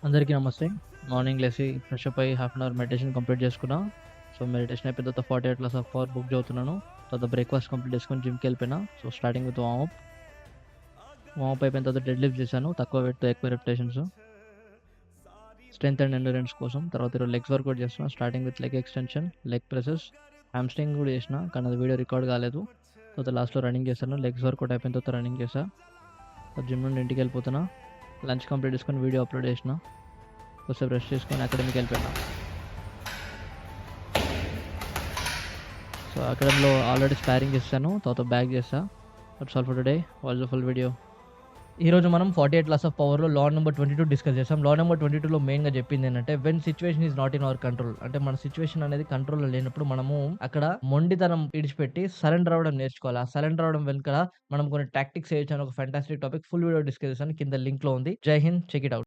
అందరికీ నమస్తే. మార్నింగ్ లేసి ఫ్రెష్ అప్ అయ్యి half an hour meditation complete చేసుకున్నా. సో, మెడిటేషన్ అయిపోయిన తర్వాత 48 లాస్ ఆఫ్ పవర్ బుక్ చదువుతున్నాను. తర్వాత బ్రేక్‌ఫాస్ట్ కంప్లీట్ చేసుకొని జిమ్‌కెళ్ళిపోయినా. So, starting with warmup. Warmup అయిపోయిన తర్వాత డెడ్ లిఫ్ట్ చేశాను. తక్కువ వెయిట్‌తో ఎక్కువ రెపిటేషన్స్. స్ట్రెంత్ అండ్ ఎండ్యూరెన్స్ కోసం. తర్వాత ఈరోజు లెగ్స్ వర్కౌట్ చేస్తున్నా. Starting with leg extension, leg presses, hamstring కూడా చేసిన. కానీ అది వీడియో రికార్డ్ కాలేదు. తర్వాత లాస్ట్‌లో రన్నింగ్ చేశాను. లెగ్స్ వర్కౌట్ అయిపోయిన తర్వాత రన్నింగ్ చేశా. జిమ్ నుండి ఇంటికెళ్ళిపోతున్నా. లంచ్ కంప్లీట్ చేసుకొని వీడియో అప్లోడ్ చేసిన. కొద్దిసేపు రెస్ట్ చేసుకొని అకాడమీకి వెళ్ళిపోయినా. సో, అకాడమీలో ఆల్రెడీ స్పారింగ్ చేశాను. తర్వాత బ్యాక్ చేశా. That's all for today. Watch the full video. ఈరోజు మనం 48 లాస్ ఆఫ్ పవర్‌లో లా నంబర్ 22 డిస్కస్ చేసాం. లా నంబర్ 22లో మెయిన్‌గా చెప్పిందేంటంటే when situation is not in our control. అంటే మన సిట్యుయేషన్ అనేది కంట్రోల్‌లో లేనప్పుడు మనము అక్కడ మొండితనం విడిచిపెట్టి సరెండర్ అవ్వడం నేర్చుకోవాలి. ఆ సరెండర్ అవ్వడం వెనకాల మనం కొన్ని టాక్టిక్స్ చేయొచ్చు అని ఒక fantastic topic full video discuss చేశాను. కింద లింక్‌లో ఉంది. జై హింద్. Check it out.